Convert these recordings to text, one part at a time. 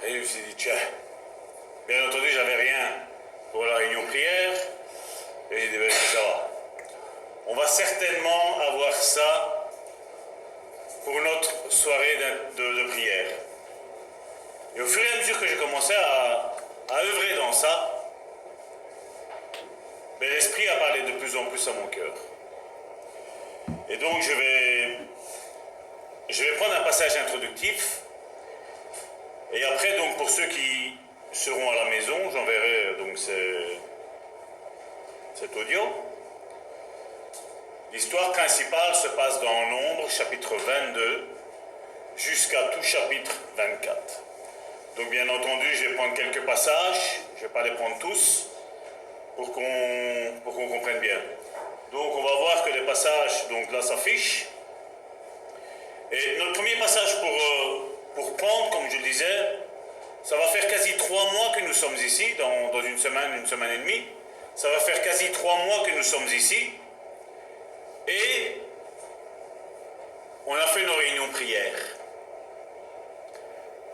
Et je me suis dit, tiens, bien entendu, j'avais rien pour la réunion prière. Et j'ai dit, ben, ça va. On va certainement avoir ça pour notre soirée de prière. Et au fur et à mesure que j'ai commencé à œuvrer dans ça, ben, l'Esprit a parlé de plus en plus à mon cœur. Et donc je vais prendre un passage introductif. Et après, donc, pour ceux qui seront à la maison, j'enverrai donc cet audio. L'histoire principale se passe dans Nombre, chapitre 22, jusqu'à tout chapitre 24. Donc bien entendu, je vais prendre quelques passages, je ne vais pas les prendre tous, pour qu'on comprenne bien. Donc on va voir que les passages, donc là, s'affichent. Et notre premier passage pour prendre, comme je le disais, ça va faire quasi 3 mois que nous sommes ici, dans une semaine et demie. Ça va faire quasi 3 mois que nous sommes ici. Et on a fait nos réunions prières.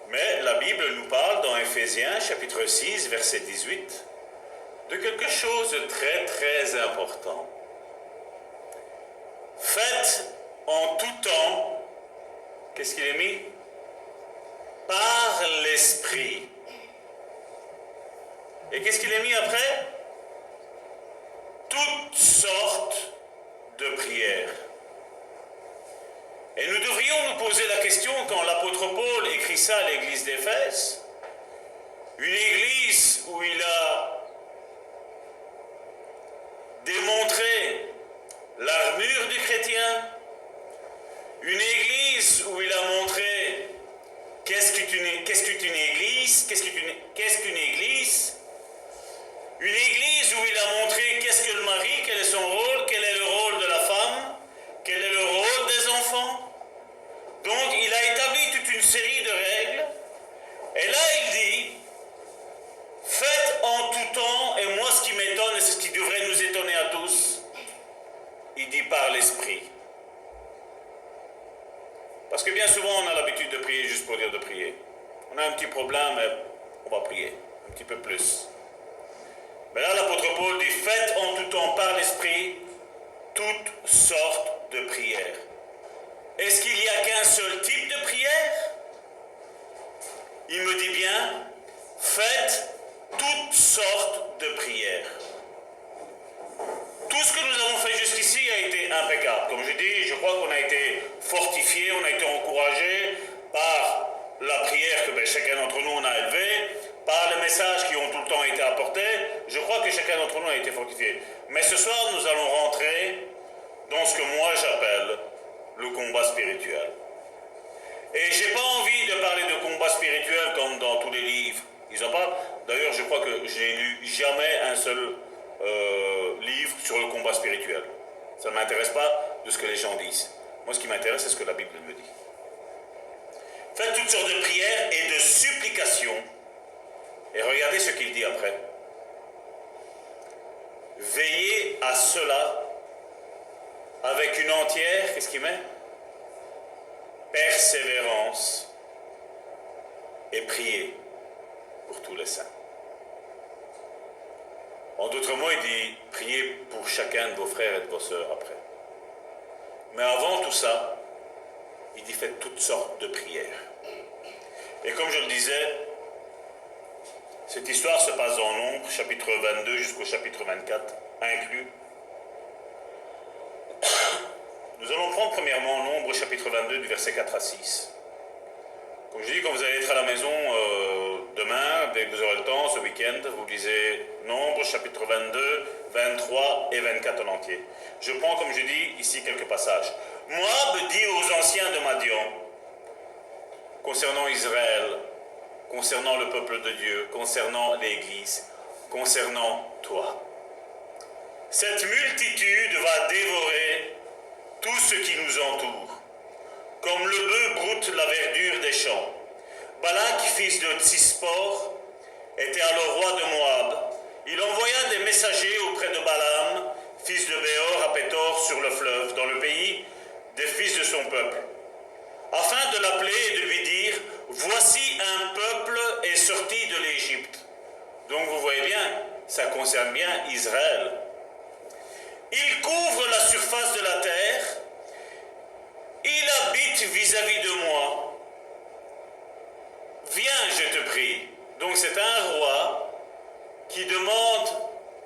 Mais la Bible nous parle dans Éphésiens, chapitre 6, verset 18, de quelque chose de très, très important. Faites en tout temps, qu'est-ce qu'il est mis? Par l'Esprit. Et qu'est-ce qu'il est mis après? Toutes sortes de prières. Et nous devrions nous poser la question, quand l'apôtre Paul écrit ça à l'église d'Éphèse, une église où il a démontré l'armure du chrétien, une église où il a montré qu'est-ce qu'une église, une église où il a montré qu'est-ce que le mari, quel est son rôle, quel est le rôle de la femme, quel est le rôle des enfants. Donc il a établi toute une série de règles, et là il dit, faites en tout temps, et moi ce qui m'étonne, et c'est ce qui devrait nous étonner à tous, il dit par l'Esprit. Parce que bien souvent on a l'habitude de prier juste pour dire de prier. On a un petit problème, mais on va prier, un petit peu plus. Mais là l'apôtre Paul dit, faites en tout temps par l'Esprit toutes sortes de prières. Est-ce qu'il n'y a qu'un seul type de prière? Il me dit bien, faites toutes sortes de prières. Tout ce que nous avons fait jusqu'ici a été impeccable. Comme je dis, je crois qu'on a été fortifiés, on a été encouragés par la prière que chacun d'entre nous on a élevée, par les messages qui ont tout le temps été apportés. Je crois que chacun d'entre nous a été fortifié. Mais ce soir, nous allons rentrer dans ce que moi j'appelle le combat spirituel. Et j'ai pas envie de parler de combat spirituel comme dans tous les livres. Ils en parlent. D'ailleurs, je crois que je n'ai lu jamais un seul livre sur le combat spirituel. Ça ne m'intéresse pas de ce que les gens disent. Moi, ce qui m'intéresse, c'est ce que la Bible me dit. Faites toutes sortes de prières et de supplications. Et regardez ce qu'il dit après. Veillez à cela avec une entière, qu'est-ce qu'il met? Persévérance, et priez pour tous les saints. En d'autres mots, il dit, priez pour chacun de vos frères et de vos sœurs après. Mais avant tout ça, il dit, faites toutes sortes de prières. Et comme je le disais, cette histoire se passe dans Nombre, chapitre 22 jusqu'au chapitre 24, inclus. Nous allons prendre premièrement Nombre, chapitre 22, du verset 4 à 6. Comme je dis, quand vous allez être à la maison demain, dès que vous aurez le temps, ce week-end, vous lisez Nombre, chapitre 22, 23 et 24 en entier. Je prends, comme je dis, ici quelques passages. Moab dit aux anciens de Madian, concernant Israël, concernant le peuple de Dieu, concernant l'Église, concernant toi. Cette multitude va dévorer tout ce qui nous entoure, comme le bœuf broute la verdure des champs. Balak, fils de Tsispor, était alors roi de Moab. Il envoya des messagers auprès de Balaam, fils de Béor, à Pétor, sur le fleuve, dans le pays des fils de son peuple, afin de l'appeler et de lui dire, voici un peuple Donc vous voyez bien, ça concerne bien Israël. Il couvre la surface de la terre, il habite vis-à-vis de moi. Viens, je te prie. Donc c'est un roi qui demande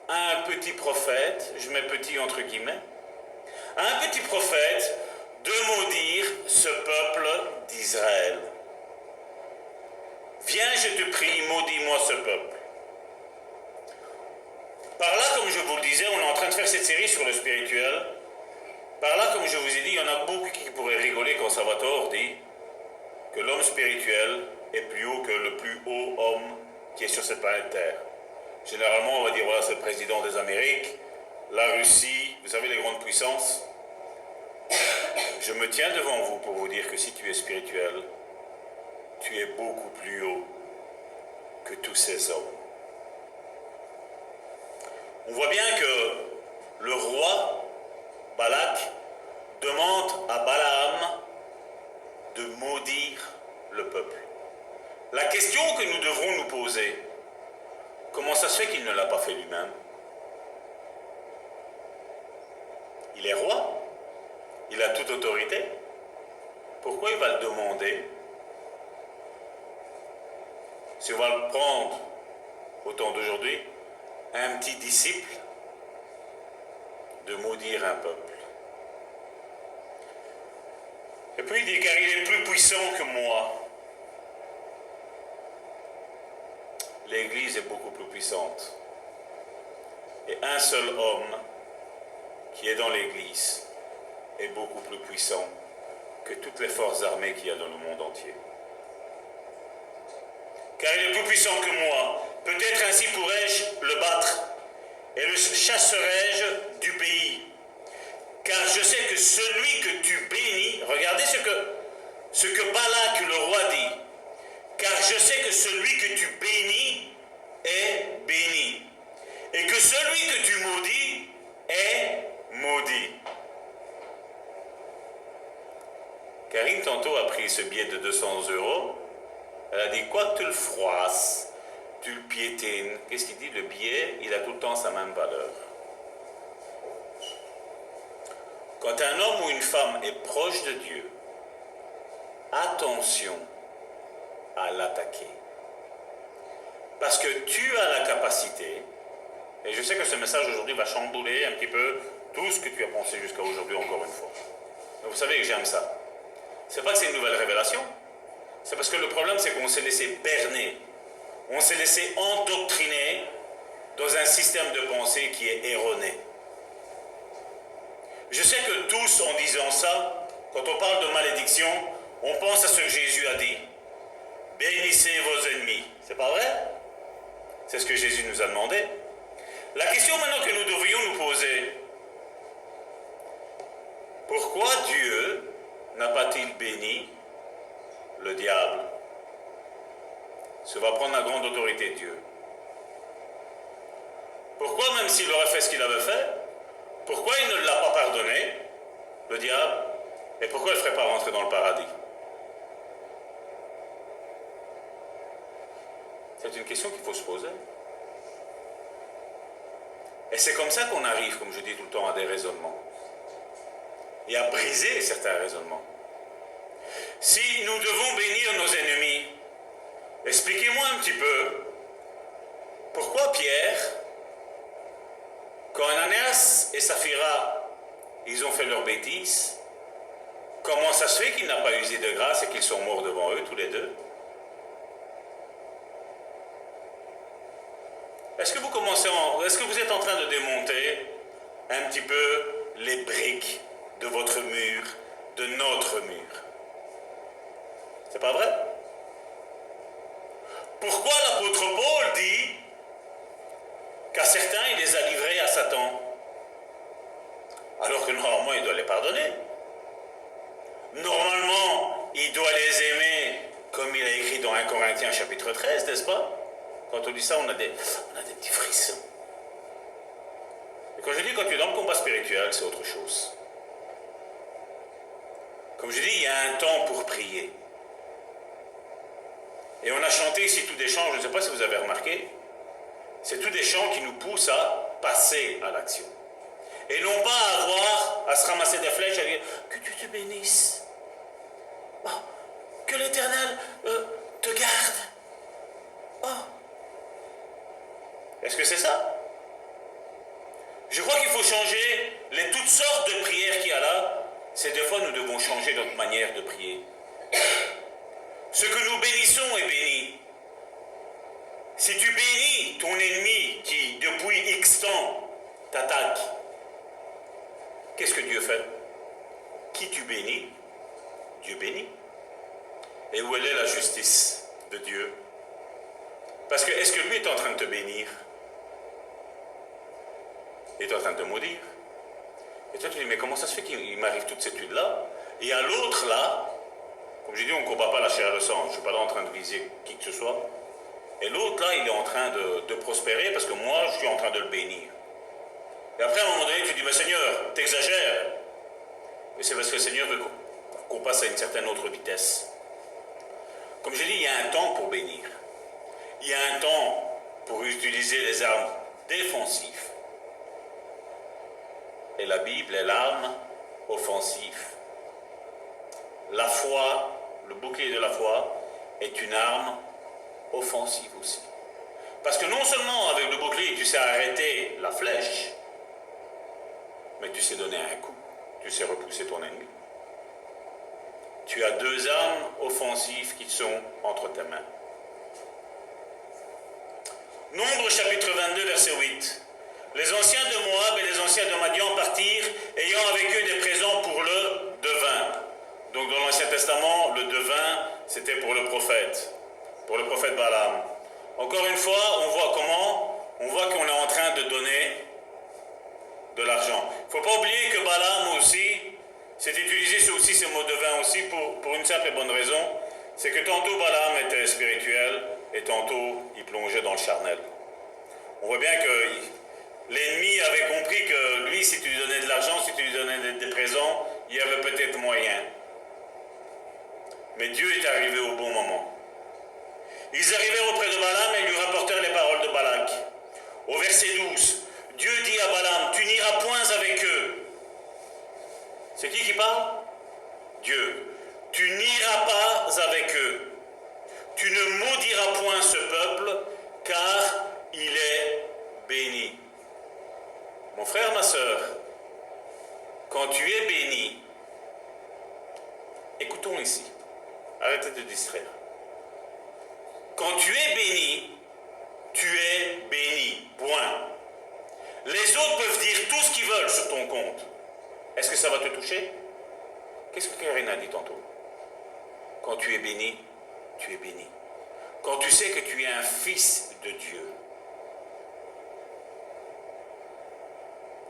à un petit prophète, je mets petit entre guillemets, à un petit prophète de maudire ce peuple d'Israël. Viens, je te prie, maudis-moi ce peuple. Par là, comme je vous le disais, on est en train de faire cette série sur le spirituel. Par là, comme je vous ai dit, il y en a beaucoup qui pourraient rigoler quand Salvatore dit que l'homme spirituel est plus haut que le plus haut homme qui est sur cette planète Terre. Généralement, on va dire, voilà, c'est le président des Amériques, la Russie, vous savez, les grandes puissances. Je me tiens devant vous pour vous dire que si tu es spirituel, tu es beaucoup plus haut que tous ces hommes. On voit bien que le roi Balak demande à Balaam de maudire le peuple. La question que nous devrons nous poser, comment ça se fait qu'il ne l'a pas fait lui-même? Il est roi, il a toute autorité. Pourquoi il va le demander? Si on va le prendre au temps d'aujourd'hui, un petit disciple de maudire un peuple. Et puis il dit, car il est plus puissant que moi. L'Église est beaucoup plus puissante. Et un seul homme qui est dans l'Église est beaucoup plus puissant que toutes les forces armées qu'il y a dans le monde entier. Car il est plus puissant que moi. Peut-être ainsi pourrais-je le battre et le chasserai-je du pays. Car je sais que celui que tu bénis, regardez ce que Balak le roi dit. Car je sais que celui que tu bénis est béni. Et que celui que tu maudis est maudit. Karine tantôt a pris ce billet de 200 €. Elle a dit, quoi que tu le froisses, tu le piétines. Qu'est-ce qu'il dit? Le billet, il a tout le temps sa même valeur. Quand un homme ou une femme est proche de Dieu, attention à l'attaquer. Parce que tu as la capacité, et je sais que ce message aujourd'hui va chambouler un petit peu tout ce que tu as pensé jusqu'à aujourd'hui encore une fois. Mais vous savez que j'aime ça. C'est pas que c'est une nouvelle révélation, c'est parce que le problème c'est qu'on s'est laissé berner, on s'est laissé endoctriner dans un système de pensée qui est erroné. Je sais que tous, en disant ça, quand on parle de malédiction, on pense à ce que Jésus a dit. Bénissez vos ennemis. C'est pas vrai? C'est ce que Jésus nous a demandé. La question maintenant que nous devrions nous poser, pourquoi Dieu n'a pas-il béni le diable? Ça va prendre la grande autorité de Dieu. Pourquoi, même s'il aurait fait ce qu'il avait fait, pourquoi il ne l'a pas pardonné, le diable, et pourquoi il ne ferait pas rentrer dans le paradis? C'est une question qu'il faut se poser. Et c'est comme ça qu'on arrive, comme je dis tout le temps, à des raisonnements. Et à briser certains raisonnements. Si nous devons bénir nos ennemis, expliquez-moi un petit peu, pourquoi Pierre, quand Ananias et Saphira, ils ont fait leur bêtise, comment ça se fait qu'il n'a pas usé de grâce et qu'ils sont morts devant eux, tous les deux? Est-ce que vous êtes en train de démonter un petit peu les briques de votre mur, de notre mur? C'est pas vrai? Pourquoi l'apôtre Paul dit qu'à certains il les a livrés à Satan, alors que normalement il doit les pardonner? Normalement il doit les aimer comme il a écrit dans 1 Corinthiens chapitre 13, n'est-ce pas? Quand on dit ça, on a des petits frissons. Et quand je dis quand tu es dans le combat spirituel, c'est autre chose. Comme je dis, il y a un temps pour prier. Et on a chanté ici tout des chants, je ne sais pas si vous avez remarqué, C'est tous des chants qui nous poussent à passer à l'action. Et non pas à avoir, à se ramasser des flèches, à dire que Dieu te bénisse. Oh, que l'Éternel te garde. Oh. Est-ce que c'est ça? Je crois qu'il faut changer les toutes sortes de prières qu'il y a là. C'est des fois nous devons changer notre manière de prier. Ce que nous bénissons est béni. Si tu bénis ton ennemi qui, depuis X temps, t'attaque, qu'est-ce que Dieu fait? Qui tu bénis, Dieu bénit. Et où est la justice de Dieu? Parce que est-ce que lui est en train de te bénir? Il est en train de te maudire. Et toi tu dis, mais comment ça se fait qu'il m'arrive toute cette étude-là? Et à l'autre là, comme je dis, on ne combat pas la chair et le sang. Je ne suis pas là en train de viser qui que ce soit. Et l'autre là, il est en train de prospérer parce que moi, je suis en train de le bénir. Et après, à un moment donné, tu dis, mais Seigneur, t'exagères. Et c'est parce que le Seigneur veut qu'on passe à une certaine autre vitesse. Comme je dis, il y a un temps pour bénir. Il y a un temps pour utiliser les armes défensives. Et la Bible est l'arme offensive. La foi, le bouclier de la foi, est une arme offensive aussi. Parce que non seulement avec le bouclier, tu sais arrêter la flèche, mais tu sais donner un coup, tu sais repousser ton ennemi. Tu as deux armes offensives qui sont entre tes mains. Nombre chapitre 22, verset 8. Les anciens de Moab et les anciens de Madian partirent, ayant avec eux des présents pour le devin. Donc dans l'Ancien Testament, le devin, c'était pour le prophète Balaam. Encore une fois, on voit comment? On voit qu'on est en train de donner de l'argent. Il ne faut pas oublier que Balaam aussi, c'est utilisé aussi ce mot devin aussi pour une simple et bonne raison, c'est que tantôt Balaam était spirituel et tantôt il plongeait dans le charnel. On voit bien que l'ennemi avait compris que lui, si tu lui donnais de l'argent, si tu lui donnais des présents, il y avait peut-être moyen. Mais Dieu est arrivé au bon moment. Ils arrivèrent auprès de Balaam et lui rapportèrent les paroles de Balak. Au verset 12, Dieu dit à Balaam, tu n'iras point avec eux. C'est qui parle? Dieu. Tu n'iras pas avec eux. Tu ne maudiras point ce peuple, car il est béni. Mon frère, ma soeur, quand tu es béni, écoutons ici, arrêtez de distraire. Quand tu es béni, tu es béni, point. Les autres peuvent dire tout ce qu'ils veulent sur ton compte. Est-ce que ça va te toucher? Qu'est-ce que Karine a dit tantôt? Quand tu es béni, tu es béni. Quand tu sais que tu es un fils de Dieu,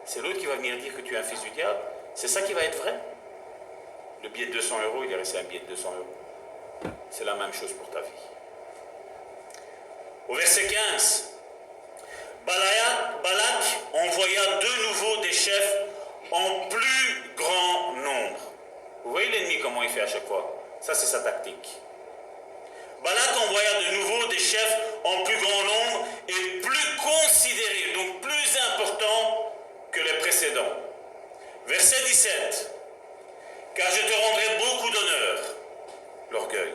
c'est l'autre qui va venir dire que tu es un fils du diable. C'est ça qui va être vrai. Le billet de 200 €, il est resté un billet de 200 €. C'est la même chose pour ta vie. Au verset 15, Balak envoya de nouveau des chefs en plus grand nombre. Vous voyez l'ennemi comment il fait à chaque fois? Ça, c'est sa tactique. Balak envoya de nouveau des chefs en plus grand nombre et plus considérés, donc plus importants que les précédents. Verset 17. Car je te rendrai beaucoup d'honneur, l'orgueil.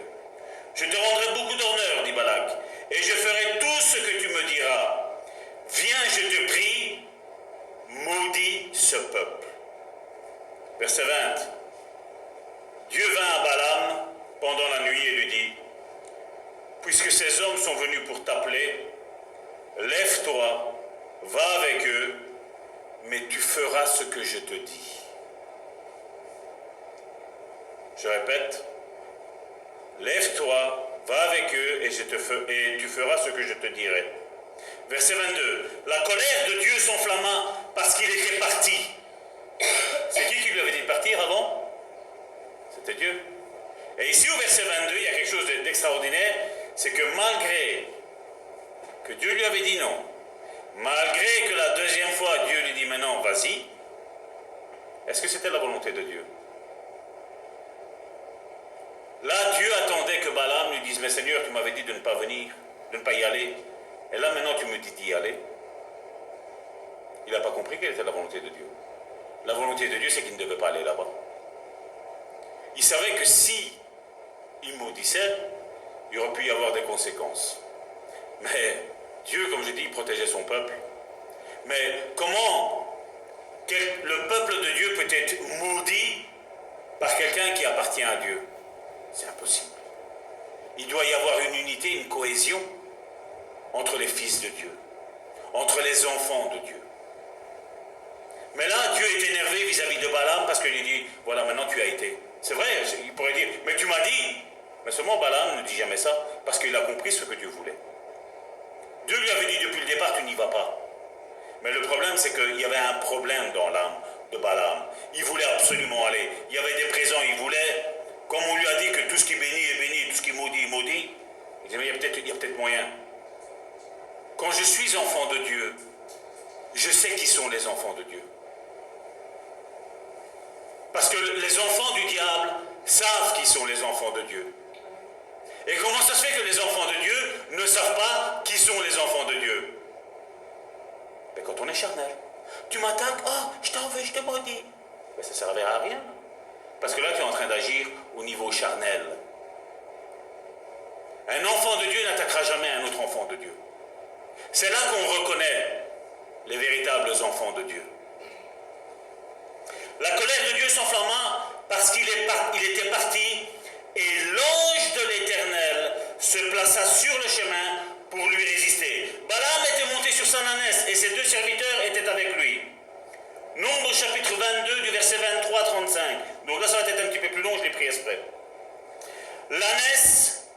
Je te rendrai beaucoup d'honneur, dit Balak, et je ferai tout ce que tu me diras. Viens, je te prie, maudis ce peuple. Verset 20. Dieu vint à Balaam pendant la nuit et lui dit, puisque ces hommes sont venus pour t'appeler, lève-toi, va avec eux, mais tu feras ce que je te dis. Je répète, lève-toi, va avec eux et tu feras ce que je te dirai. Verset 22. La colère de Dieu s'enflamma parce qu'il était parti. C'est qui lui avait dit de partir avant? C'était Dieu. Et ici au verset 22, il y a quelque chose d'extraordinaire, c'est que malgré que Dieu lui avait dit non, malgré que la deuxième fois Dieu lui dit maintenant vas-y, est-ce que c'était la volonté de Dieu? Là, Dieu attendait que Balaam lui dise, mais Seigneur, tu m'avais dit de ne pas venir, de ne pas y aller. Et là, maintenant, tu me dis d'y aller. Il n'a pas compris quelle était la volonté de Dieu. La volonté de Dieu, c'est qu'il ne devait pas aller là-bas. Il savait que si il maudissait, il aurait pu y avoir des conséquences. Mais Dieu, comme je dis, il protégeait son peuple. Mais comment le peuple de Dieu peut être maudit par quelqu'un qui appartient à Dieu? C'est impossible. Il doit y avoir une unité, une cohésion entre les fils de Dieu, entre les enfants de Dieu. Mais là, Dieu est énervé vis-à-vis de Balaam parce qu'il lui dit, voilà, maintenant tu as été. C'est vrai, il pourrait dire, mais tu m'as dit. Mais seulement Balaam ne dit jamais ça parce qu'il a compris ce que Dieu voulait. Dieu lui avait dit depuis le départ, tu n'y vas pas. Mais le problème, c'est qu'il y avait un problème dans l'âme de Balaam. Il voulait absolument aller. Il y avait des présents, il voulait, comme on lui a dit que tout ce qui bénit est béni, tout ce qui maudit est maudit. Il dit, mais il y a peut-être moyen. Quand je suis enfant de Dieu, je sais qui sont les enfants de Dieu. Parce que les enfants du diable savent qui sont les enfants de Dieu. Et comment ça se fait que les enfants de Dieu ne savent pas qui sont les enfants de Dieu? Mais quand on est charnel. Tu m'attaques, oh, je t'en veux, je te maudis. Mais ça ne servait à rien. Parce que là, tu es en train d'agir au niveau charnel. Un enfant de Dieu n'attaquera jamais un autre enfant de Dieu. C'est là qu'on reconnaît les véritables enfants de Dieu. La colère de Dieu s'enflamma parce qu'il était parti et l'ange de l'Éternel se plaça sur le chemin pour lui résister. Balaam était monté sur son ânesse et ses deux serviteurs étaient avec lui. Nombre chapitre 22 du verset 23 à 35. Donc là ça va être un petit peu plus long, je l'ai pris exprès. L'ânesse,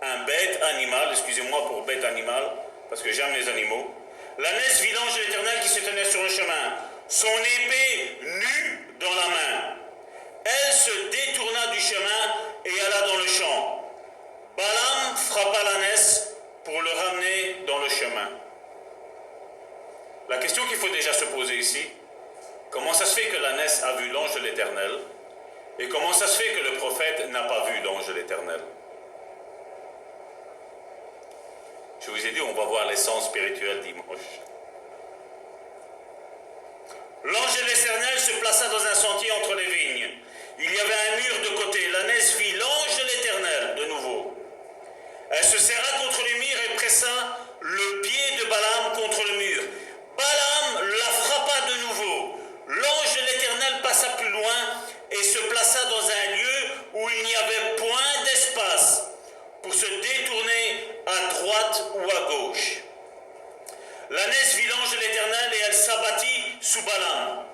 un bête animal, excusez-moi pour bête animal, parce que j'aime les animaux. L'ânesse vit l'ange de l'Éternel qui se tenait sur le chemin, son épée nue dans la main. Elle se détourna du chemin et alla dans le champ. Balaam frappa l'ânesse pour le ramener dans le chemin. La question qu'il faut déjà se poser ici, comment ça se fait que l'ânesse a vu l'ange de l'Éternel et comment ça se fait que le prophète n'a pas vu l'ange de l'Éternel? Je vous ai dit, on va voir l'essence spirituelle dimanche. L'ange de l'Éternel se plaça dans un sentier entre les vignes. Il y avait un mur de côté. L'ânesse vit l'ange de l'Éternel de nouveau. Elle se serra contre le mur et pressa le pied de Balaam contre le mur. Balaam la frappa de nouveau. L'ange de l'Éternel passa plus loin et se plaça dans un lieu où il n'y avait point d'espace pour se détourner à droite ou à gauche. L'ânesse vit l'ange de l'Éternel et elle s'abattit sous Balaam.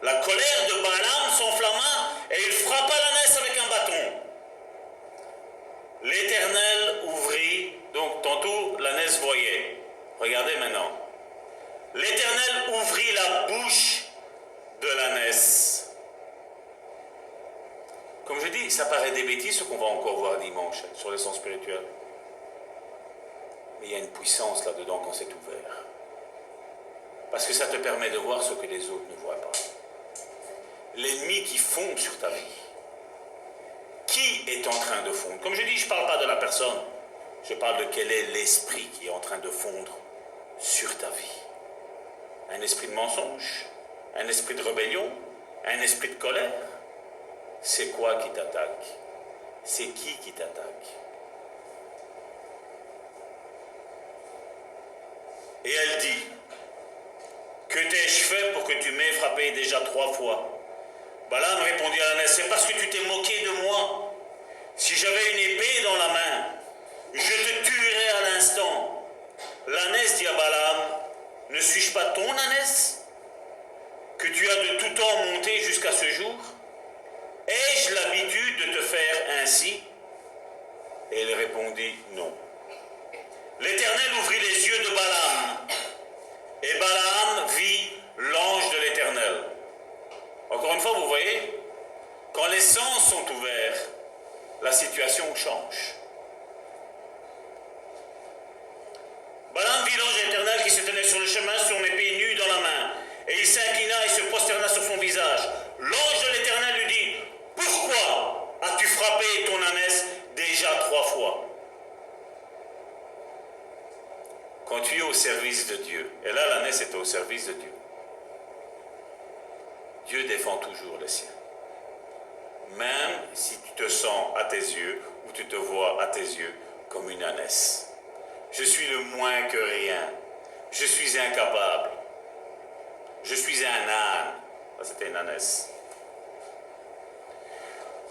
La colère de Balaam s'enflamma et il frappa l'ânesse avec un bâton. L'Éternel ouvrit, donc tantôt l'ânesse voyait. Regardez maintenant. L'Éternel ouvrit la bouche de l'ânesse. Comme je dis, ça paraît des bêtises ce qu'on va encore voir dimanche sur les sens spirituels. Mais il y a une puissance là-dedans quand c'est ouvert. Parce que ça te permet de voir ce que les autres ne voient pas. L'ennemi qui fond sur ta vie. Qui est en train de fondre? Comme je dis, je ne parle pas de la personne. Je parle de quel est l'esprit qui est en train de fondre sur ta vie. Un esprit de mensonge, un esprit de rébellion, un esprit de colère. C'est quoi qui t'attaque? C'est qui t'attaque? Et elle dit, que t'ai-je fait pour que tu m'aies frappé déjà 3 fois? Balaam répondit à l'ânesse, c'est parce que tu t'es moqué de moi. Si j'avais une épée dans la main, je te tuerais à l'instant. L'ânesse dit à Balaam, ne suis-je pas ton ânesse, que tu as de tout temps monté jusqu'à ce jour? Ai-je l'habitude de te faire ainsi? Et il répondit, non. L'Éternel ouvrit les yeux de Balaam, et Balaam vit l'ange de l'Éternel. Encore une fois, vous voyez, quand les sens sont ouverts, la situation change. Balaam vit l'ange éternel qui se tenait sur le chemin, son épée nue dans la main. Et il s'inclina et se prosterna sur son visage. L'ange de l'Éternel lui dit, « Pourquoi as-tu frappé ton ânesse déjà 3 fois ?» quand tu es au service de Dieu, et là l'ânesse est au service de Dieu, Dieu défend toujours les siens. Même si tu te sens à tes yeux, ou tu te vois à tes yeux comme une ânesse. Je suis le moins que rien. Je suis incapable. Je suis un âne. Ça, c'était une ânesse.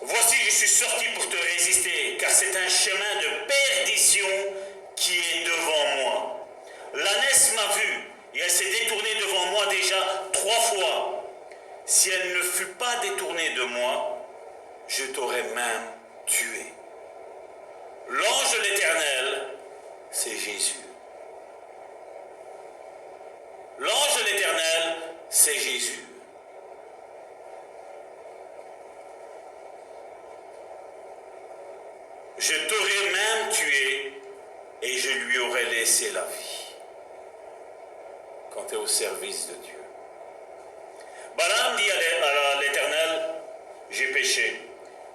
Voici, je suis sorti pour te résister, car c'est un chemin de perdition qui est devant moi. L'ânesse m'a vu, et elle s'est détournée devant moi déjà 3 fois. Si elle ne fut pas détournée de moi, je t'aurais même tué. L'ange de l'Éternel, c'est Jésus. L'ange de l'Éternel, c'est Jésus. Je t'aurais même tué et je lui aurais laissé la vie. Quand tu es au service de Dieu. Balaam dit à l'Éternel, j'ai péché,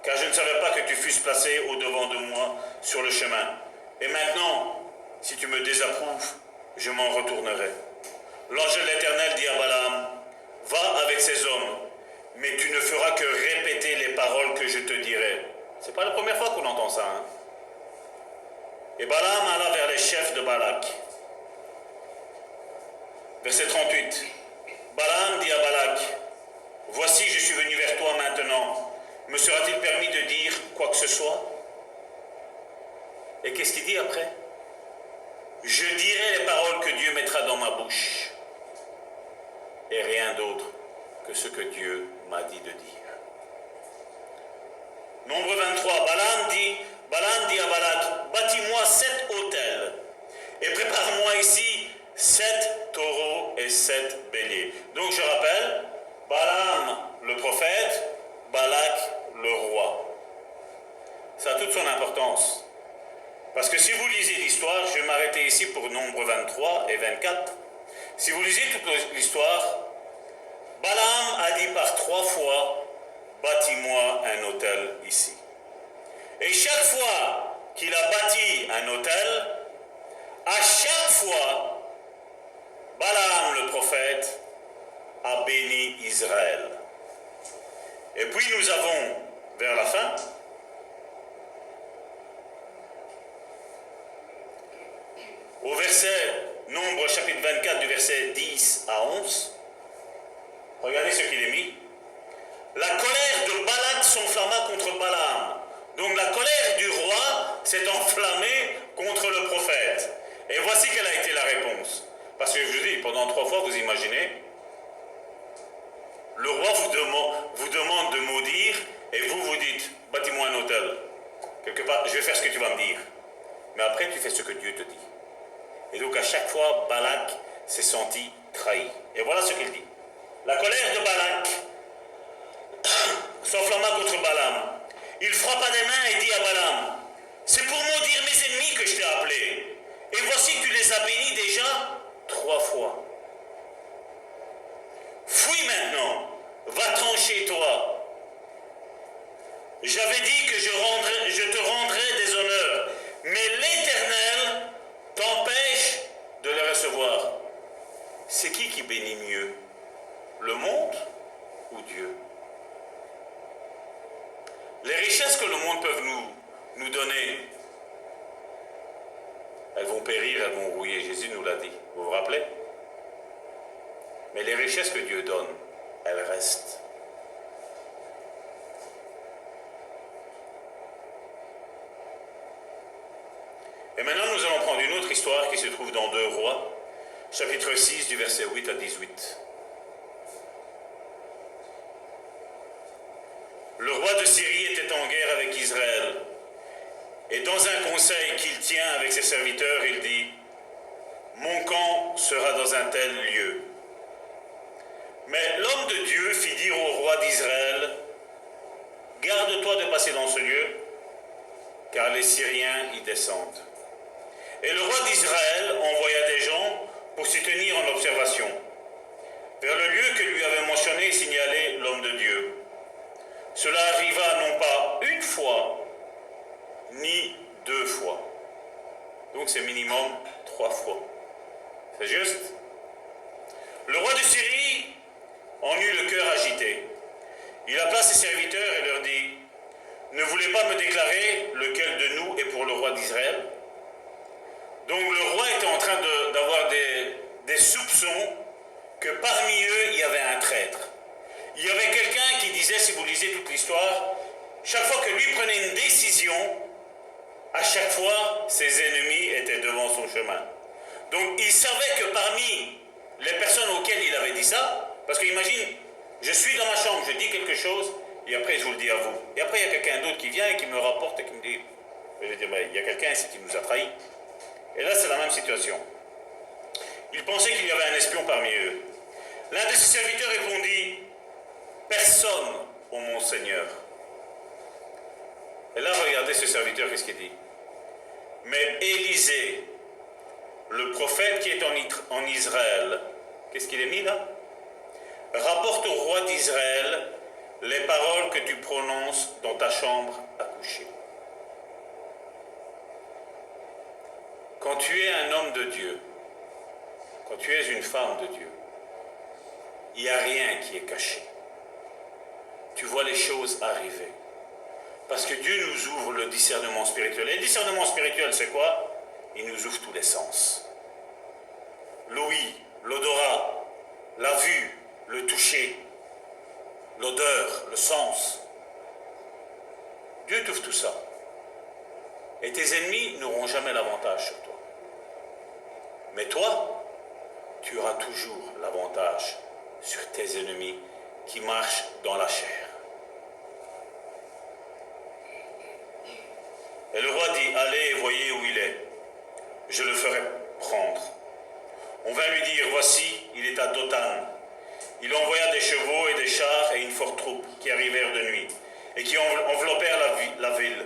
car je ne savais pas que tu fusses placé au-devant de moi sur le chemin. Et maintenant, si tu me désapprouves, je m'en retournerai. L'ange de l'Éternel dit à Balaam, va avec ces hommes, mais tu ne feras que répéter les paroles que je te dirai. C'est pas la première fois qu'on entend ça. Hein? Et Balaam alla vers les chefs de Balak. Verset 38. Balaam dit à Balak, voici je suis venu vers toi maintenant. Me sera-t-il permis de dire quoi que ce soit? Et qu'est-ce qu'il dit après? Je dirai les paroles que Dieu mettra dans ma bouche. Et rien d'autre que ce que Dieu m'a dit de dire. Nombre 23, Balaam dit à Balak, bâtis-moi 7 autels et prépare-moi ici 7 taureaux et 7 béliers. Donc je rappelle, Balaam le prophète, Balak le roi. Ça a toute son importance. Parce que si vous lisez l'histoire, je vais m'arrêter ici pour Nombre 23 et 24. Si vous lisez toute l'histoire, Balaam a dit par 3 fois, bâtis-moi un autel ici. Et chaque fois qu'il a bâti un autel, à chaque fois, Balaam le prophète a béni Israël. Et puis nous avons, vers la fin, au verset, Nombre chapitre 24 du verset 10 à 11, regardez ce qu'il est mis. La colère de Balak s'enflamma contre Balaam. Donc la colère du roi s'est enflammée contre le prophète. Et voici quelle a été la réponse. Parce que je vous dis, pendant 3 fois, vous imaginez, le roi vous demande de maudire et vous dites, bâtis-moi un autel. Quelque part, je vais faire ce que tu vas me dire. Mais après, tu fais ce que Dieu te dit. Et donc à chaque fois, Balak s'est senti trahi. Et voilà ce qu'il dit. La colère de Balak s'enflamma contre Balaam. Il frappa des mains et dit à Balaam, c'est pour maudire mes ennemis que je t'ai appelé. Et voici tu les as bénis déjà 3 fois. Fuis maintenant, va-t'en chez toi. J'avais dit que je te rendrais des honneurs, mais l'Éternel t'empêche de les recevoir. C'est qui bénit mieux? Le monde ou Dieu? Les richesses que le monde peut nous donner, elles vont périr, elles vont rouiller. Jésus nous l'a dit. Vous vous rappelez? Mais les richesses que Dieu donne, elles restent. Et maintenant, nous allons prendre une autre histoire qui se trouve dans 2 Rois, chapitre 6, du verset 8 à 18. Le roi de Syrie était en guerre avec Israël. Et dans un conseil qu'il tient avec ses serviteurs, il dit, « Mon camp sera dans un tel lieu. » Mais l'homme de Dieu fit dire au roi d'Israël, « Garde-toi de passer dans ce lieu, car les Syriens y descendent. » Et le roi d'Israël envoya des gens pour s'y tenir en observation, vers le lieu que lui avait mentionné et signalé l'homme de Dieu. Cela arriva non pas une fois, ni 2 fois. Donc c'est minimum 3 fois. C'est juste. Le roi de Syrie en eut le cœur agité. Il appela ses serviteurs et leur dit, ne voulez pas me déclarer lequel de nous est pour le roi d'Israël? Donc le roi était en train d'avoir des soupçons que parmi eux, il y avait un traître. Il y avait quelqu'un qui disait, si vous lisez toute l'histoire, chaque fois que lui prenait une décision, à chaque fois, ses ennemis étaient devant son chemin. Donc il savait que parmi les personnes auxquelles il avait dit ça, parce qu'imagine, je suis dans ma chambre, je dis quelque chose, et après je vous le dis à vous. Et après il y a quelqu'un d'autre qui vient et qui me rapporte et qui me dit, je vais dire, ben, il y a quelqu'un ici qui nous a trahis. Et là c'est la même situation. Il pensait qu'il y avait un espion parmi eux. L'un de ses serviteurs répondit, personne, ô mon Seigneur. Et là regardez ce serviteur, qu'est-ce qu'il dit? Mais Élisée, le prophète qui est en Israël, qu'est-ce qu'il est mis là? Rapporte au roi d'Israël les paroles que tu prononces dans ta chambre à coucher. Quand tu es un homme de Dieu, quand tu es une femme de Dieu, il n'y a rien qui est caché. Tu vois les choses arriver. Parce que Dieu nous ouvre le discernement spirituel. Et le discernement spirituel, c'est quoi? Il nous ouvre tous les sens. L'ouïe, l'odorat, la vue, le toucher, l'odeur, le sens. Dieu t'ouvre tout ça. Et tes ennemis n'auront jamais l'avantage sur toi. Mais toi, tu auras toujours l'avantage sur tes ennemis qui marchent dans la chair. Et le roi dit, allez et voyez où il est. Je le ferai prendre. On vint lui dire, voici, il est à Dothan. Il envoya des chevaux et des chars et une forte troupe qui arrivèrent de nuit et qui enveloppèrent la ville.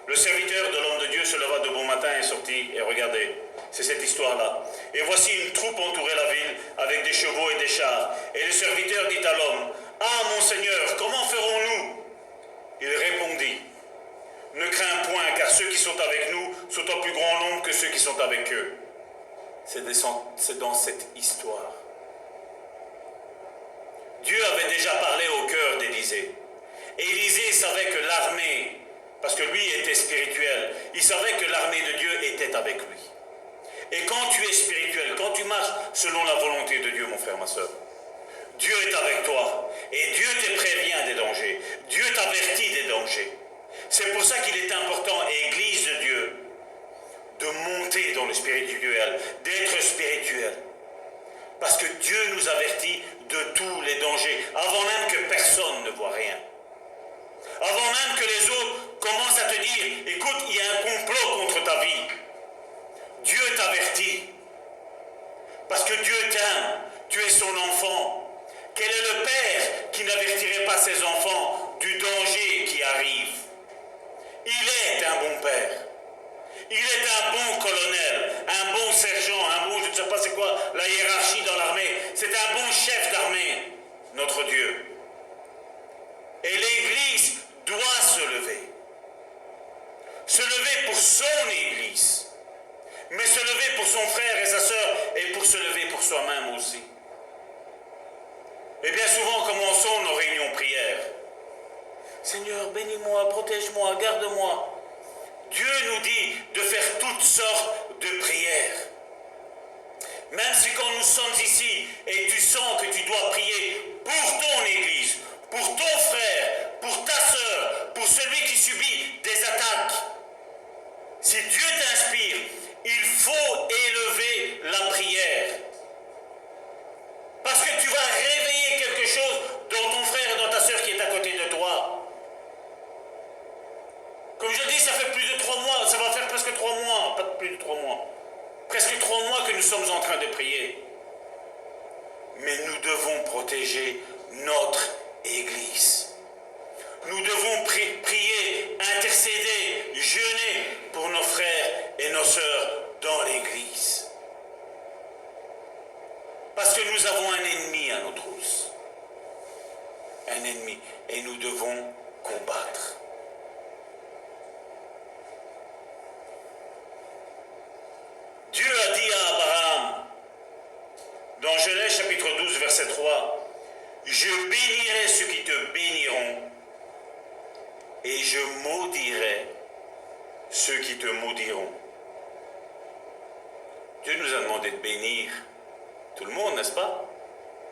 Le serviteur de l'homme de Dieu se leva de bon matin et sortit, et regardez, c'est cette histoire-là. Et voici une troupe entourait la ville avec des chevaux et des chars. Et le serviteur dit à l'homme, ah mon Seigneur, comment ferons-nous? Il répondit, ne crains point, car ceux qui sont avec nous sont en plus grand nombre que ceux qui sont avec eux. C'est dans cette histoire. Dieu avait déjà parlé au cœur d'Élisée. Et Élisée savait que l'armée, parce que lui était spirituel, il savait que l'armée de Dieu était avec lui. Et quand tu es spirituel, quand tu marches selon la volonté de Dieu, mon frère, ma soeur, Dieu est avec toi. Et Dieu te prévient des dangers. Dieu t'avertit des dangers. C'est pour ça qu'il est important, Église de Dieu, de monter dans le spirituel, d'être spirituel. Parce que Dieu nous avertit de tous les dangers, avant même que personne ne voit rien. Avant même que les autres commencent à te dire, écoute, il y a un complot contre ta vie. Dieu t'avertit. Parce que Dieu t'aime, tu es son enfant. Quel est le père qui n'avertirait pas ses enfants du danger qui arrive? Il est un bon père. Il est un bon colonel, un bon sergent, un bon, je ne sais pas c'est quoi la hiérarchie dans l'armée. C'est un bon chef d'armée, notre Dieu. Et l'Église doit se lever. Se lever pour son Église. Mais se lever pour son frère et sa sœur et pour se lever pour soi-même aussi. Et bien souvent, commençons nos réunions prières. Seigneur, bénis-moi, protège-moi, garde-moi. Dieu nous dit de faire toutes sortes de prières. Même si quand nous sommes ici et tu sens que tu dois prier pour ton Église, pour ton frère, pour ta sœur, pour celui qui subit des attaques, si Dieu t'inspire, il faut élever la prière. Parce que tu vas réveiller quelque chose dans ton frère et dans ta sœur qui est à côté de toi. Comme je dis, ça fait plus de 3 mois, ça va faire presque 3 mois, pas plus de 3 mois. Presque 3 mois que nous sommes en train de prier. Mais nous devons protéger notre Église. Nous devons prier, intercéder, jeûner pour nos frères et nos sœurs dans l'Église. Parce que nous avons un ennemi à nos trousses. Un ennemi. Et nous devons combattre. Dieu a dit à Abraham, verset 3, je bénirai ceux qui te béniront et je maudirai ceux qui te maudiront. Dieu nous a demandé de bénir tout le monde, n'est-ce pas?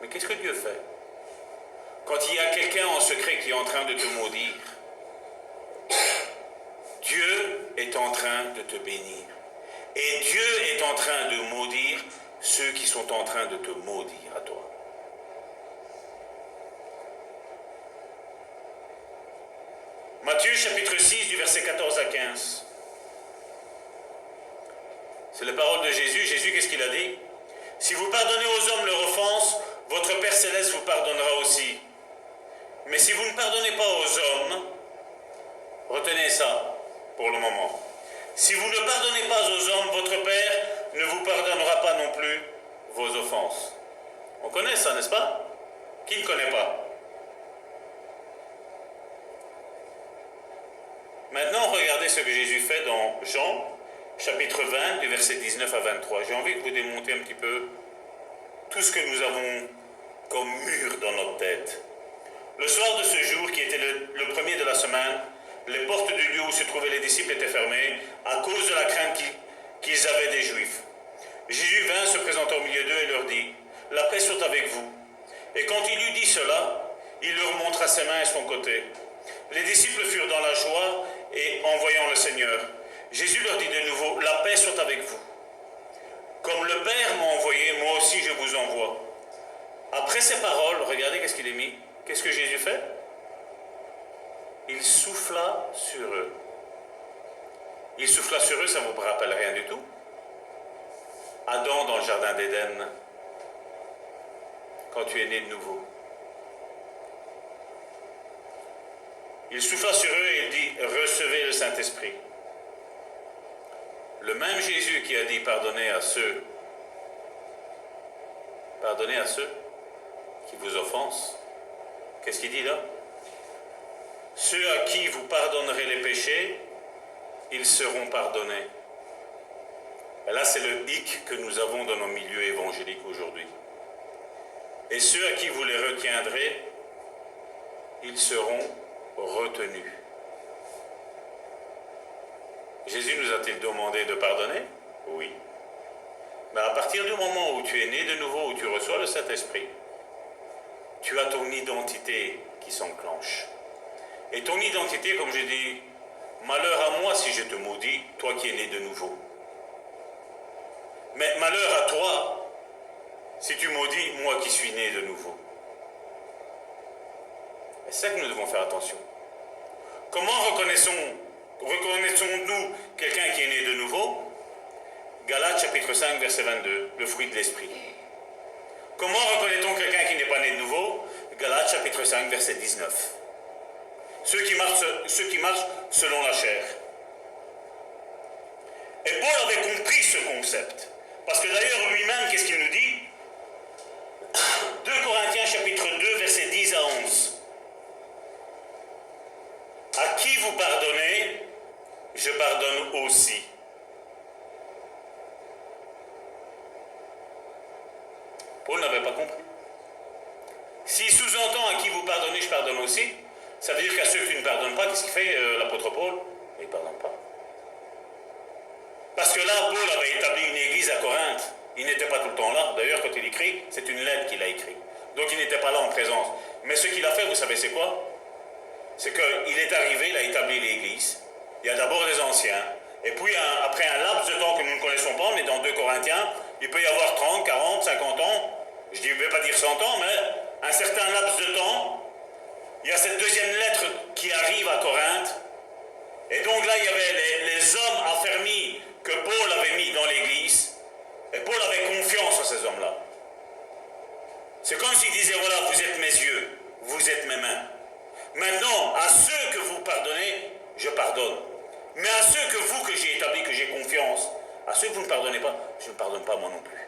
Mais qu'est-ce que Dieu fait? Quand il y a quelqu'un en secret qui est en train de te maudire, Dieu est en train de te bénir. Et Dieu est en train de maudire ceux qui sont en train de te maudire à toi. Matthieu chapitre 6 du verset 14 à 15. C'est la parole de Jésus. Jésus, qu'est-ce qu'il a dit? Si vous pardonnez aux hommes leur offense, votre Père Céleste vous pardonnera aussi. Mais si vous ne pardonnez pas aux hommes, retenez ça pour le moment. Si vous ne pardonnez pas aux hommes, votre Père ne vous pardonnera pas non plus vos offenses. On connaît ça, n'est-ce pas? Qui ne connaît pas? Maintenant, regardez ce que Jésus fait dans Jean, chapitre 20, du verset 19 à 23. J'ai envie de vous démonter un petit peu tout ce que nous avons comme mur dans notre tête. Le soir de ce jour, qui était le premier de la semaine, les portes du lieu où se trouvaient les disciples étaient fermées à cause de la crainte qu'ils avaient des Juifs. Jésus vint, se présenta au milieu d'eux et leur dit, « La paix soit avec vous. » Et quand il eut dit cela, il leur montra ses mains et son côté. Les disciples furent dans la joie et en voyant le Seigneur. Jésus leur dit de nouveau, « La paix soit avec vous. Comme le Père m'a envoyé, moi aussi je vous envoie. » Après ces paroles, regardez qu'est-ce qu'il est mis. Qu'est-ce que Jésus fait? Il souffla sur eux. Il souffla sur eux, ça ne vous rappelle rien du tout? Adam dans le jardin d'Éden, quand tu es né de nouveau. Il souffla sur eux et il dit, recevez le Saint-Esprit. Le même Jésus qui a dit, pardonnez à ceux qui vous offensent. Qu'est-ce qu'il dit là? Ceux à qui vous pardonnerez les péchés, ils seront pardonnés. Et là, c'est le hic que nous avons dans nos milieux évangéliques aujourd'hui. Et ceux à qui vous les retiendrez, ils seront retenus. Jésus nous a-t-il demandé de pardonner? Oui. Mais à partir du moment où tu es né de nouveau, où tu reçois le Saint-Esprit, tu as ton identité qui s'enclenche. Et ton identité, comme je dis, malheur à moi si je te maudis, toi qui es né de nouveau. Mais malheur à toi si tu maudis, moi qui suis né de nouveau. Et c'est ça que nous devons faire attention. Comment reconnaissons-nous quelqu'un qui est né de nouveau? Galates chapitre 5, verset 22, le fruit de l'esprit. Comment reconnaît-on quelqu'un qui n'est pas né de nouveau? Galates chapitre 5, verset 19. Ceux qui marchent selon la chair. Et Paul avait compris ce concept. Parce que d'ailleurs lui-même, qu'est-ce qu'il nous dit? 2 Corinthiens chapitre 2, verset 10 à 11. À qui vous pardonnez, je pardonne aussi. Paul n'avait pas compris. S'il sous-entend à qui vous pardonnez, je pardonne aussi, ça veut dire qu'à ceux qui ne pardonnent pas, qu'est-ce qu'il fait l'apôtre Paul? Il ne pardonne pas. Parce que là, Paul avait établi une église à Corinthe. Il n'était pas tout le temps là. D'ailleurs, quand il écrit, c'est une lettre qu'il a écrite. Donc il n'était pas là en présence. Mais ce qu'il a fait, vous savez c'est quoi? C'est qu'il est arrivé, il a établi l'église. Il y a d'abord les anciens. Et puis, après un laps de temps que nous ne connaissons pas, on est dans 2 Corinthiens, il peut y avoir 30, 40, 50 ans. Je ne vais pas dire 100 ans, mais un certain laps de temps. Il y a cette deuxième lettre qui arrive à Corinthe. Et donc là, il y avait les hommes affermis que Paul avait mis dans l'église. Et Paul avait confiance en ces hommes-là. C'est comme s'il disait, voilà, vous êtes mes yeux, vous êtes mes mains. Maintenant, à ceux que vous pardonnez, je pardonne. Mais à ceux que j'ai établis, que j'ai confiance, à ceux que vous ne pardonnez pas, je ne pardonne pas moi non plus.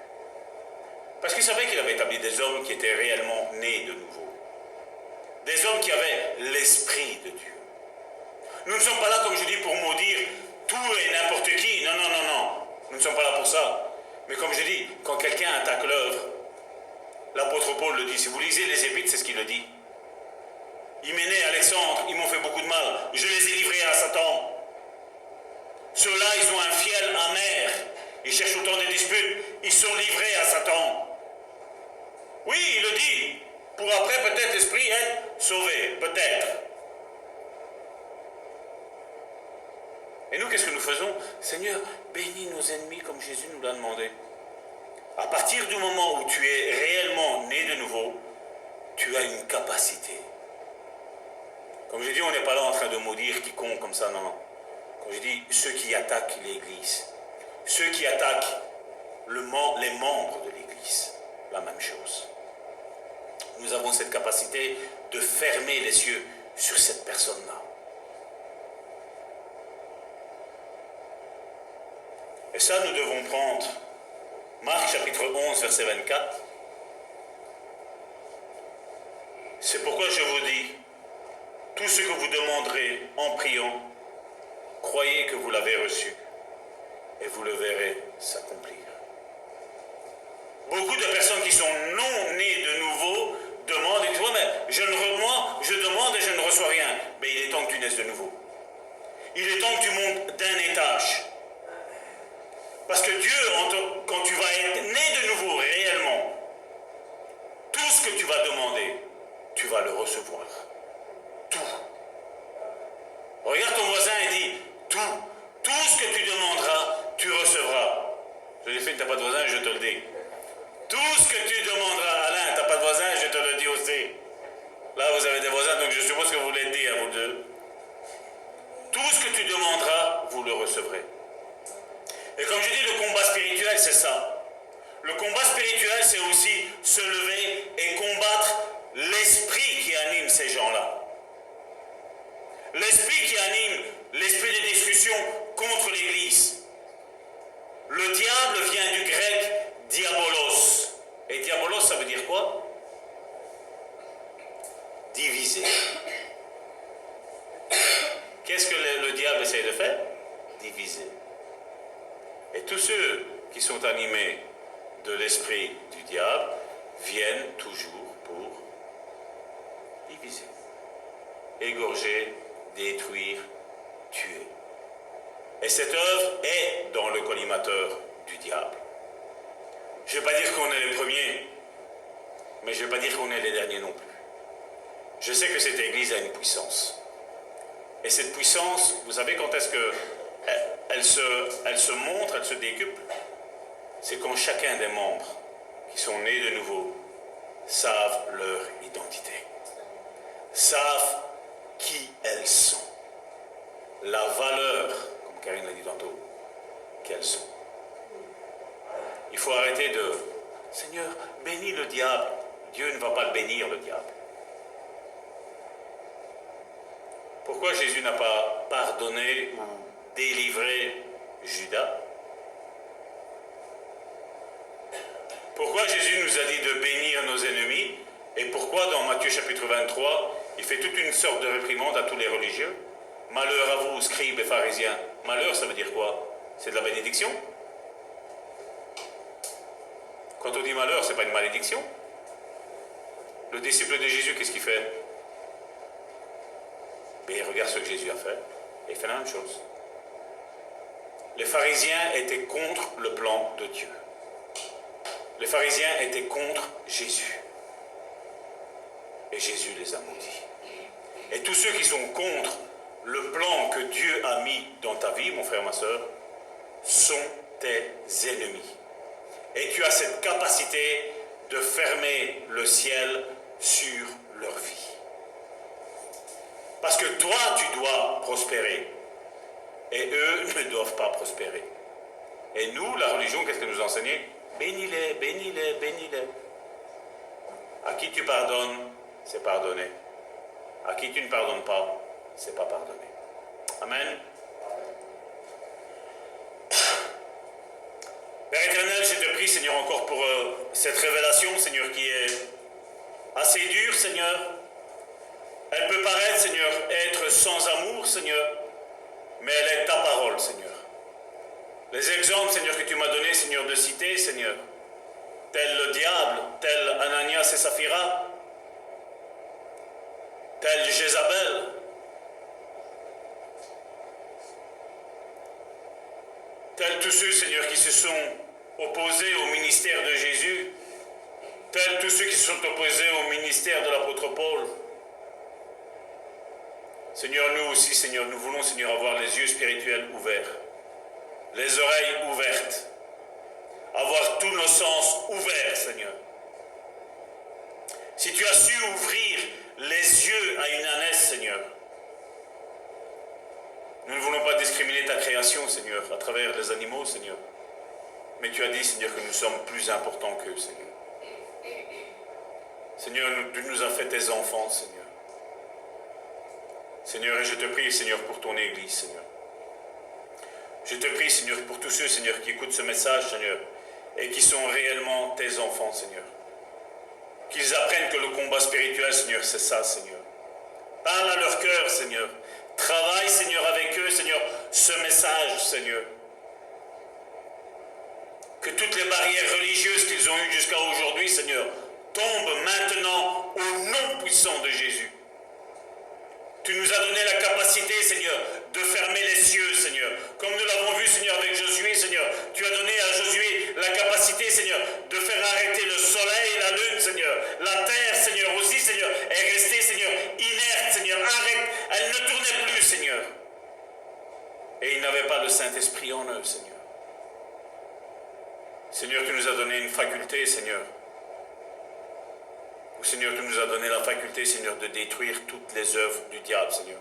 Parce qu'il savait qu'il avait établi des hommes qui étaient réellement nés de nouveau. Des hommes qui avaient l'esprit de Dieu. Nous ne sommes pas là, comme je dis, pour maudire tout et n'importe qui. Non, non, non, non. Nous ne sommes pas là pour ça. Mais comme je dis, quand quelqu'un attaque l'œuvre, L'apôtre Paul le dit. Si vous lisez les Épîtres, c'est ce qu'il le dit. Hyménée, Alexandre, ils m'ont fait beaucoup de mal. Je les ai livrés à Satan. Ceux-là, ils ont un fiel amer. Ils cherchent autant de disputes. Ils sont livrés à Satan. Oui, il le dit. Pour après, peut-être l'esprit être sauvé. Peut-être. Et nous, qu'est-ce que nous faisons? Seigneur, bénis nos ennemis comme Jésus nous l'a demandé. À partir du moment où tu es réellement né de nouveau, tu as une capacité. Comme je dis, on n'est pas là en train de maudire quiconque comme ça, non, non. Comme je dis, ceux qui attaquent l'Église, ceux qui attaquent les membres de l'Église, la même chose. Nous avons cette capacité de fermer les yeux sur cette personne-là. Et ça, nous devons prendre Marc chapitre 11, verset 24. C'est pourquoi je vous dis, tout ce que vous demanderez en priant, croyez que vous l'avez reçu et vous le verrez s'accomplir. Beaucoup de personnes qui sont non nées de nouveau demandent et disent, ouais, mais moi, je demande et je ne reçois rien. Mais il est temps que tu naisses de nouveau. Il est temps que tu montes d'un étage. Parce que Dieu, quand tu vas être né de nouveau réellement, tout ce que tu vas demander, tu vas le recevoir. Tout. Regarde ton voisin et dis, tout ce que tu demanderas, tu recevras. Je l'ai fait, tu n'as pas de voisin, je te le dis. Tout ce que tu demanderas, Alain, tu n'as pas de voisin, je te le dis aussi. Là, vous avez des voisins, donc je suppose que vous l'avez dit à vous deux. Tout ce que tu demanderas, vous le recevrez. Et comme je dis, le combat spirituel, c'est ça. Le combat spirituel, c'est aussi se lever et combattre l'esprit qui anime ces gens-là. L'esprit qui anime l'esprit de discussion contre l'Église. Le diable vient du grec diabolos. Et diabolos, ça veut dire quoi? Diviser. Qu'est-ce que le diable essaie de faire? Diviser. Et tous ceux qui sont animés de l'esprit du diable viennent toujours pour diviser, égorger, détruire, tuer. Et cette œuvre est dans le collimateur du diable. Je ne vais pas dire qu'on est les premiers, mais je ne vais pas dire qu'on est les derniers non plus. Je sais que cette Église a une puissance. Et cette puissance, vous savez quand est-ce qu'elle se montre, elle se décuple? C'est quand chacun des membres qui sont nés de nouveau savent leur identité, savent qui elles sont, la valeur, comme Karine l'a dit tantôt, qu'elles sont. Il faut arrêter de « Seigneur, bénis le diable ». Dieu ne va pas le bénir, le diable. Pourquoi Jésus n'a pas pardonné ou délivré Judas? Pourquoi Jésus nous a dit de bénir nos ennemis? Et pourquoi dans Matthieu chapitre 23, il fait toute une sorte de réprimande à tous les religieux? Malheur à vous, scribes et pharisiens. Malheur, ça veut dire quoi? C'est de la bénédiction? Quand on dit malheur, ce n'est pas une malédiction. Le disciple de Jésus, qu'est-ce qu'il fait? Mais il regarde ce que Jésus a fait, et il fait la même chose. Les pharisiens étaient contre le plan de Dieu. Les pharisiens étaient contre Jésus. Et Jésus les a maudits. Et tous ceux qui sont contre le plan que Dieu a mis dans ta vie, mon frère, ma soeur, sont tes ennemis. Et tu as cette capacité de fermer le ciel sur leur vie. Parce que toi, tu dois prospérer. Et eux ne doivent pas prospérer. Et nous, la religion, qu'est-ce que nous enseignons? Bénis-les, bénis-les, bénis-les. À qui tu pardonnes, c'est pardonné. À qui tu ne pardonnes pas, c'est pas pardonné. Amen. Père éternel, je te prie, Seigneur, encore pour cette révélation, Seigneur, qui est assez dure, Seigneur. Elle peut paraître, Seigneur, être sans amour, Seigneur, mais elle est ta parole, Seigneur. Les exemples, Seigneur, que tu m'as donnés, Seigneur, de citer, Seigneur, tel le diable, tel Ananias et Saphira, tel Jézabel. Tels tous ceux, Seigneur, qui se sont opposés au ministère de Jésus, tels tous ceux qui se sont opposés au ministère de l'apôtre Paul. Seigneur, nous aussi, Seigneur, nous voulons, Seigneur, avoir les yeux spirituels ouverts, les oreilles ouvertes, avoir tous nos sens ouverts, Seigneur. Si tu as su ouvrir les yeux à une ânesse, Seigneur, nous ne voulons pas discriminer ta création, Seigneur, à travers les animaux, Seigneur. Mais tu as dit, Seigneur, que nous sommes plus importants qu'eux, Seigneur. Seigneur, tu nous as fait tes enfants, Seigneur. Seigneur, et je te prie, Seigneur, pour ton Église, Seigneur. Je te prie, Seigneur, pour tous ceux, Seigneur, qui écoutent ce message, Seigneur, et qui sont réellement tes enfants, Seigneur. Qu'ils apprennent que le combat spirituel, Seigneur, c'est ça, Seigneur. Parle à leur cœur, Seigneur. Travaille, Seigneur, avec eux, Seigneur, ce message, Seigneur. Que toutes les barrières religieuses qu'ils ont eues jusqu'à aujourd'hui, Seigneur, tombent maintenant au nom puissant de Jésus. Tu nous as donné la capacité, Seigneur, de fermer les cieux, Seigneur. Comme nous l'avons vu, Seigneur, avec Josué, Seigneur. Tu as donné à Josué la capacité, Seigneur, de faire arrêter le soleil et la lune, Seigneur. La terre, Seigneur, aussi, Seigneur, est restée, Seigneur, inerte, Seigneur. Arrête, elle ne tournait plus, Seigneur. Et ils n'avaient pas le Saint-Esprit en eux, Seigneur. Seigneur, tu nous as donné une faculté, Seigneur. Seigneur, tu nous as donné la faculté, Seigneur, de détruire toutes les œuvres du diable, Seigneur.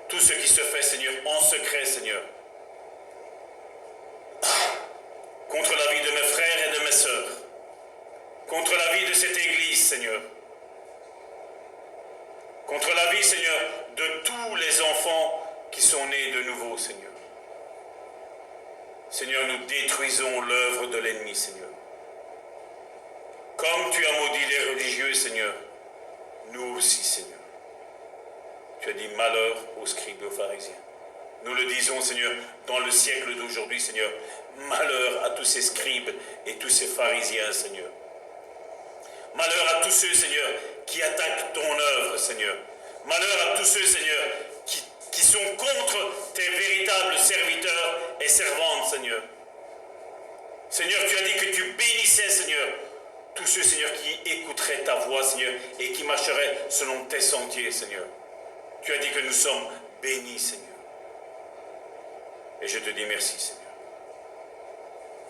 Tout ce qui se fait, Seigneur, en secret, Seigneur. Contre la vie de mes frères et de mes sœurs. Contre la vie de cette Église, Seigneur. Contre la vie, Seigneur, de tous les enfants qui sont nés de nouveau, Seigneur. Seigneur, nous détruisons l'œuvre de l'ennemi, Seigneur. Comme tu as maudit les religieux, Seigneur, nous aussi, Seigneur. Tu as dit malheur aux scribes et aux pharisiens. Nous le disons, Seigneur, dans le siècle d'aujourd'hui, Seigneur. Malheur à tous ces scribes et tous ces pharisiens, Seigneur. Malheur à tous ceux, Seigneur, qui attaquent ton œuvre, Seigneur. Malheur à tous ceux, Seigneur, qui sont contre tes véritables serviteurs et servantes, Seigneur. Seigneur, tu as dit que tu bénissais, Seigneur, tous ceux, Seigneur, qui écouteraient ta voix, Seigneur, et qui marcheraient selon tes sentiers, Seigneur. Tu as dit que nous sommes bénis, Seigneur. Et je te dis merci, Seigneur.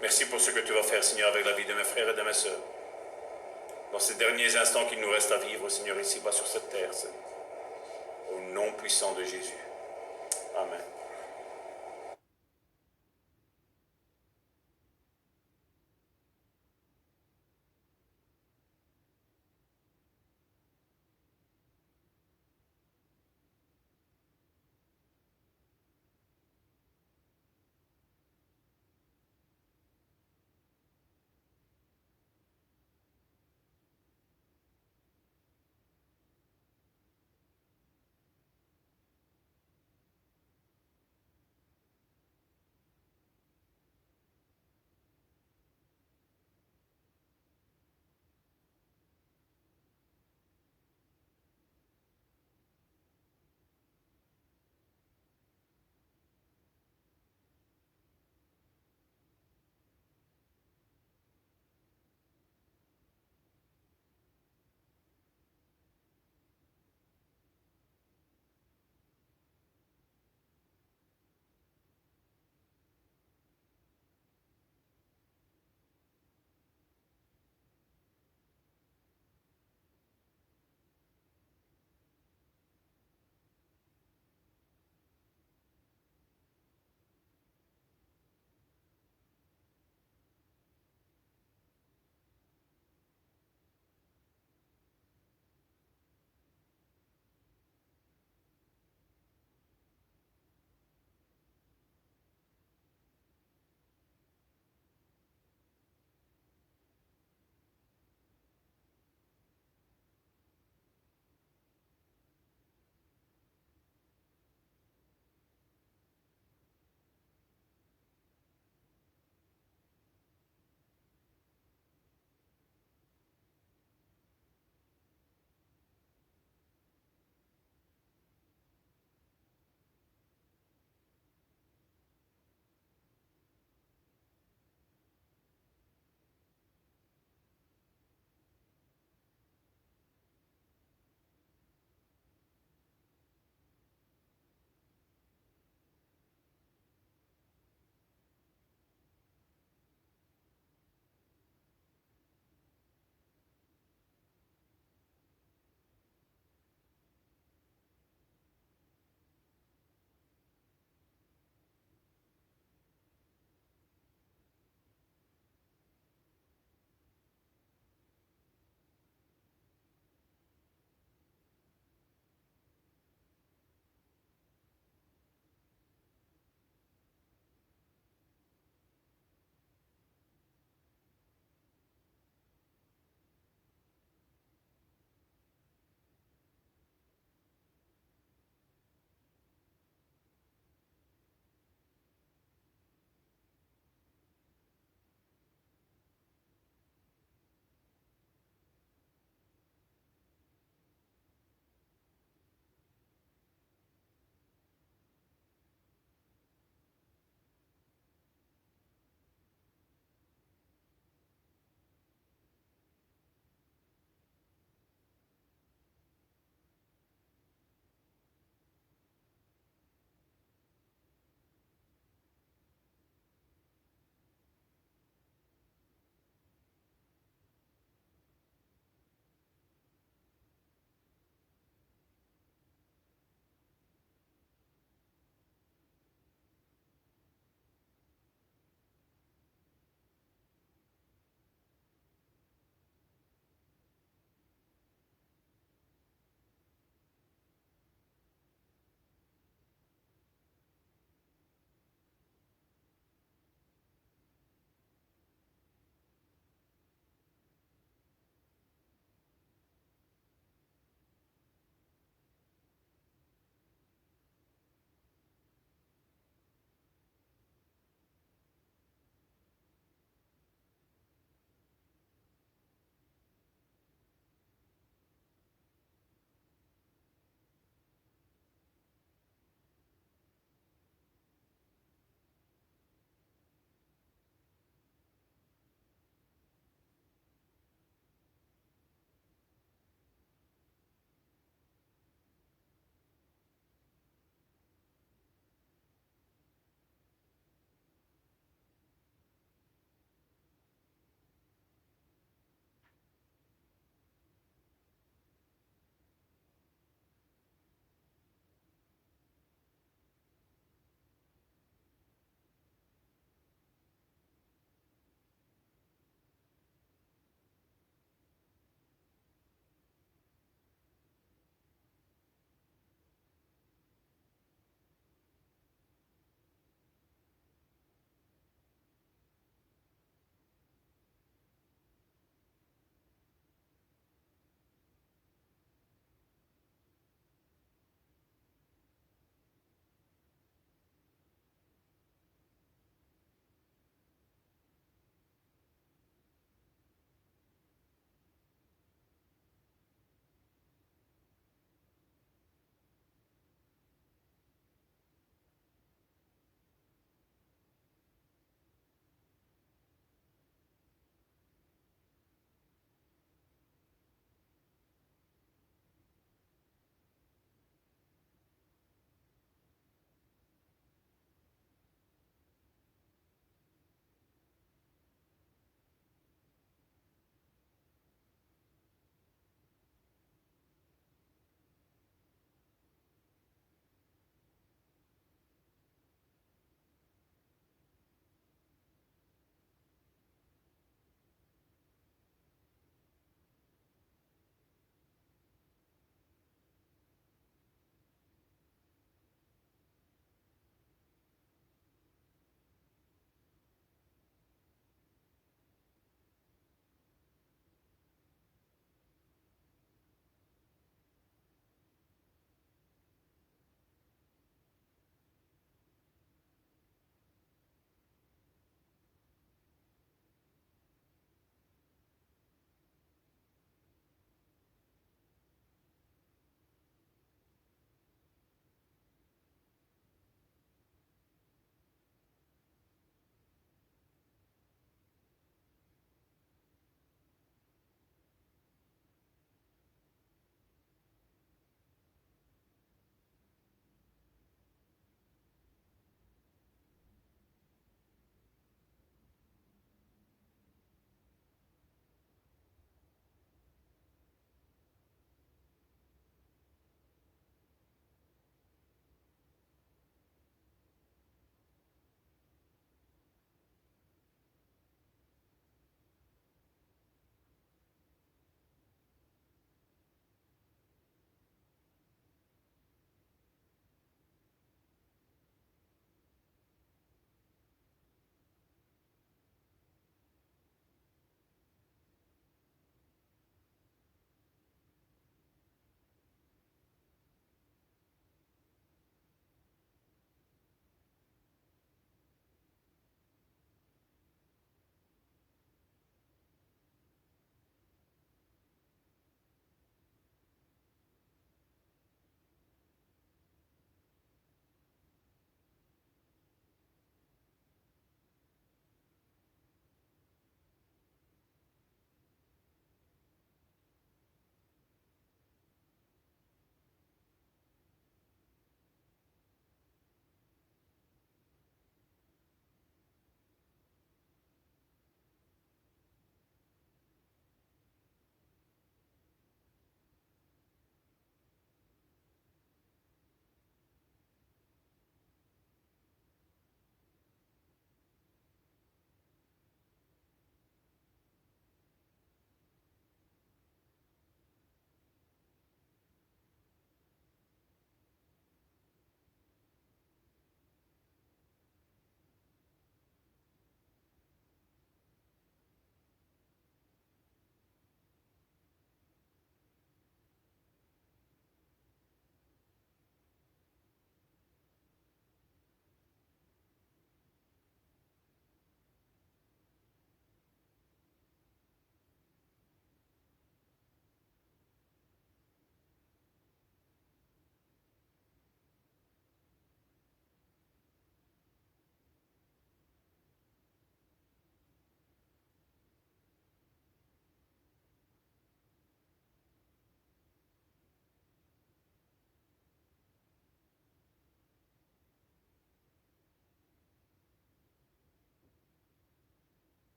Merci pour ce que tu vas faire, Seigneur, avec la vie de mes frères et de mes sœurs. Dans ces derniers instants qu'il nous reste à vivre, Seigneur, ici-bas sur cette terre, Seigneur. Au nom puissant de Jésus. Amen.